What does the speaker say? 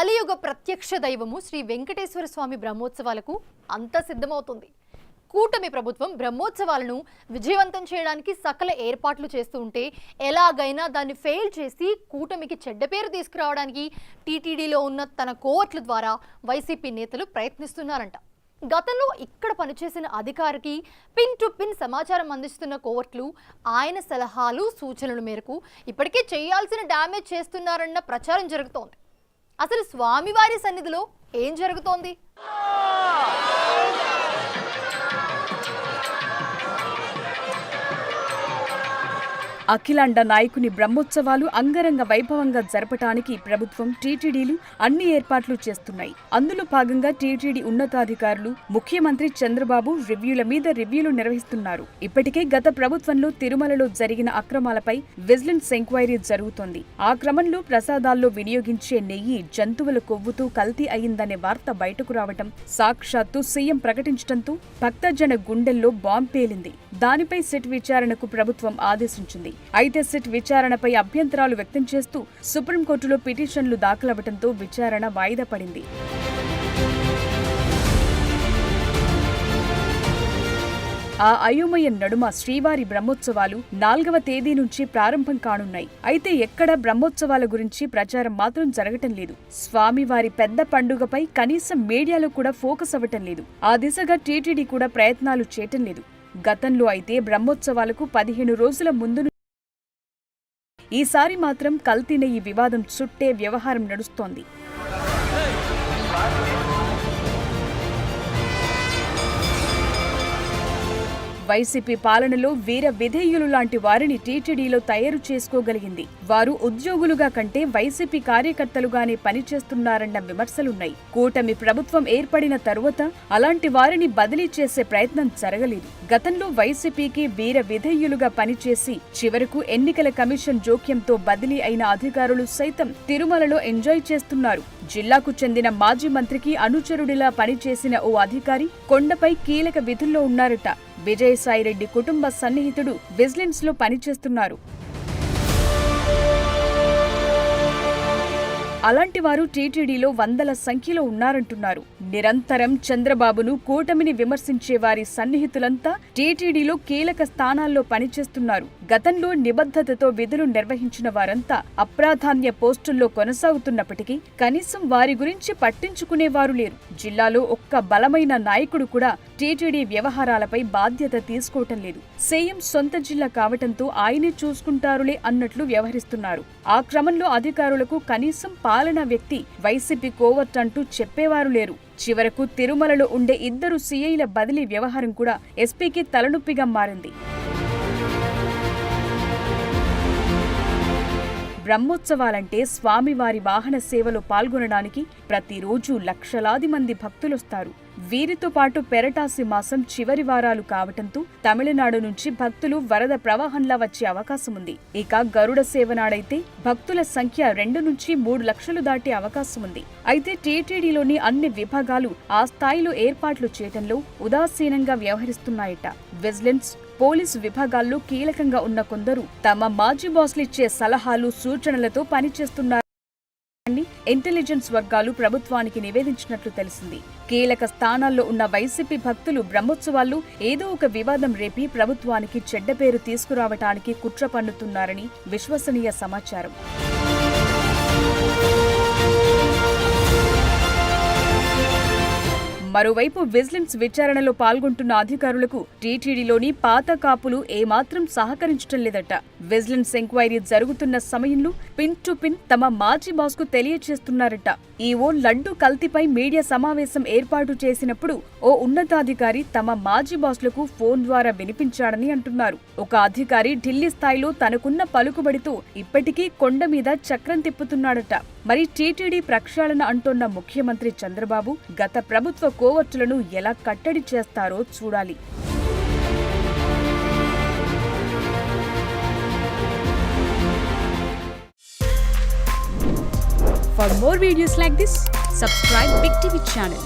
కలియుగ ప్రత్యక్ష దైవము శ్రీ వెంకటేశ్వర స్వామి బ్రహ్మోత్సవాలకు అంతా సిద్ధమవుతుంది. కూటమి ప్రభుత్వం బ్రహ్మోత్సవాలను విజయవంతం చేయడానికి సకల ఏర్పాట్లు చేస్తూ ఉంటే ఎలాగైనా దాన్ని ఫెయిల్ చేసి కూటమికి చెడ్డ పేరు తీసుకురావడానికి టీటీడీలో ఉన్న తన కోవర్ట్ల ద్వారా వైసీపీ నేతలు ప్రయత్నిస్తున్నారంట. గతంలో ఇక్కడ పనిచేసిన అధికారికి పిన్ టు పిన్ సమాచారం అందిస్తున్న కోవర్ట్లు ఆయన సలహాలు సూచనల మేరకు ఇప్పటికే చేయాల్సిన డ్యామేజ్ చేస్తున్నారన్న ప్రచారం జరుగుతోంది. అసలు స్వామివారి సన్నిధిలో ఏం జరుగుతోంది? అఖిలాండ నాయకుని బ్రహ్మోత్సవాలు అంగరంగ వైభవంగా జరపటానికి ప్రభుత్వం టీటీడీలు అన్ని ఏర్పాట్లు చేస్తున్నాయి. అందులో భాగంగా టీటీడీ ఉన్నతాధికారులు ముఖ్యమంత్రి చంద్రబాబు రివ్యూల మీద రివ్యూలు నిర్వహిస్తున్నారు. ఇప్పటికే గత ప్రభుత్వంలో తిరుమలలో జరిగిన అక్రమాలపై విజిలెన్స్ ఎంక్వైరీ జరుగుతోంది. ఆ క్రమంలో ప్రసాదాల్లో వినియోగించే నెయ్యి జంతువుల కొవ్వుతో కల్తీ అయిందనే వార్త బయటకు రావటం, సాక్షాత్తు సీఎం ప్రకటించడంతో భక్తజన గుండెల్లో బాంబు పేలింది. దానిపై సిట్ విచారణకు ప్రభుత్వం ఆదేశించింది. అయితే సిట్ విచారణపై అభ్యంతరాలు వ్యక్తం చేస్తూ సుప్రీంకోర్టులో పిటిషన్లు దాఖలవడంతో విచారణ వాయిదా పడింది. ఆ అయోమయ నడుమ శ్రీవారి బ్రహ్మోత్సవాలు 4వ తేదీ నుంచి ప్రారంభం కానున్నాయి. అయితే ఎక్కడ బ్రహ్మోత్సవాల గురించి ప్రచారం మాత్రం జరగటం లేదు. స్వామివారి పెద్ద పండుగపై కనీసం మీడియాలో కూడా ఫోకస్ అవ్వటం లేదు. ఆ దిశగా టీటీడీ కూడా ప్రయత్నాలు చేయటం లేదు. గతంలో అయితే బ్రహ్మోత్సవాలకు 15 రోజుల ముందు ఈసారి మాత్రం కల్తీ నెయ్యి వివాదం చుట్టే వ్యవహారం నడుస్తోంది. వైసీపీ పాలనలో వీర విధేయులు లాంటి వారిని టీటీడీలో తయారు చేసుకోగలిగింది. వారు ఉద్యోగులుగా కంటే వైసీపీ కార్యకర్తలుగానే పనిచేస్తున్నారన్న విమర్శలున్నాయి. కూటమి ప్రభుత్వం ఏర్పడిన తరువాత అలాంటి వారిని బదిలీ చేసే ప్రయత్నం జరగలేదు. గతంలో వైసీపీకి వీర విధేయులుగా పనిచేసి చివరకు ఎన్నికల కమిషన్ జోక్యంతో బదిలీ అయిన అధికారులు సైతం తిరుమలలో ఎంజాయ్ చేస్తున్నారు. జిల్లాకు చెందిన మాజీ మంత్రికి అనుచరుడిలా పనిచేసిన ఓ అధికారి కొండపై కీలక విధుల్లో ఉన్నారట. విజయసాయిరెడ్డి కుటుంబ సన్నిహితుడు విజిలెన్స్ లో పనిచేస్తున్నారు. అలాంటి వారు టీటీడీలో వందల సంఖ్యలో ఉన్నారంటున్నారు. నిరంతరం చంద్రబాబును కూటమిని విమర్శించే వారి సన్నిహితులంతా టీటీడీలో కీలక స్థానాల్లో పనిచేస్తున్నారు. గతంలో నిబద్ధతతో విధులు నిర్వహించిన వారంతా అప్రాధాన్య పోస్టుల్లో కొనసాగుతున్నప్పటికీ కనీసం వారి గురించి పట్టించుకునేవారు లేరు. జిల్లాలో ఒక్క బలమైన నాయకుడు కూడా టీటీడీ వ్యవహారాలపై బాధ్యత తీసుకోవటం లేదు. సీఎం సొంత జిల్లా కావటంతో ఆయనే చూసుకుంటారులే అన్నట్లు వ్యవహరిస్తున్నారు. ఆ క్రమంలో అధికారులకు కనీసం పాలనా వ్యక్తి, వైసీపీ కోవర్ట్ అంటూ చెప్పేవారు లేరు. చివరకు తిరుమలలో ఉండే 2 సీఐల బదిలీ వ్యవహారం కూడా ఎస్పీకి తలనొప్పిగా మారింది. బ్రహ్మోత్సవాలంటే స్వామివారి వాహన సేవలో పాల్గొనడానికి ప్రతిరోజు లక్షలాది మంది భక్తులొస్తారు. వీరితో పాటు పెరటాసి మాసం చివరి వారాలు కావటంతో తమిళనాడు నుంచి భక్తులు వరద ప్రవాహంలా వచ్చే అవకాశం ఉంది. ఇక గరుడ సేవనాడైతే భక్తుల సంఖ్య 2 నుంచి 3 లక్షలు దాటే అవకాశం ఉంది. అయితే టీటీడీలోని అన్ని విభాగాలు ఆ స్థాయిలో ఏర్పాట్లు చేయడంలో ఉదాసీనంగా వ్యవహరిస్తున్నాయట. విజిలెన్స్, పోలీసు విభాగాల్లో కీలకంగా ఉన్న కొందరు తమ మాజీ బాస్లిచ్చే సలహాలు సూచనలతో పనిచేస్తున్నారు. ఇంటెలిజెన్స్ వర్గాలు ప్రభుత్వానికి నివేదించినట్లు తెలిసింది. కీలక స్థానాల్లో ఉన్న వైసీపీ భక్తులు బ్రహ్మోత్సవాల్లో ఏదో ఒక వివాదం రేపి ప్రభుత్వానికి చెడ్డ పేరు తీసుకురావటానికి కుట్ర పన్నుతున్నారని విశ్వసనీయ సమాచారం. మరోవైపు విజిలెన్స్ విచారణలో పాల్గొంటున్న అధికారులకు టీటీడీలోని పాత కాపులు ఏమాత్రం సహకరించడం లేదట. విజిలెన్స్ ఎంక్వైరీ జరుగుతున్న సమయంలో పిన్ టు పిన్ తమ మాజీ బాస్ కు తెలియచేస్తున్నారట. ఓ లడ్డు కల్తీపై మీడియా సమావేశం ఏర్పాటు చేసినప్పుడు ఓ ఉన్నతాధికారి తమ మాజీ బాస్లకు ఫోన్ ద్వారా వినిపించాడని అంటున్నారు. ఒక అధికారి ఢిల్లీ స్థాయిలో తనకున్న పలుకుబడితో ఇప్పటికీ కొండ మీద చక్రం తిప్పుతున్నాడట. మరి టీటీడీ ప్రక్షాళన అంటోన్న ముఖ్యమంత్రి చంద్రబాబు గత ప్రభుత్వ కోవర్టులను ఎలా కట్టడి చేస్తారో చూడాలి. For more videos like this, subscribe Big TV channel.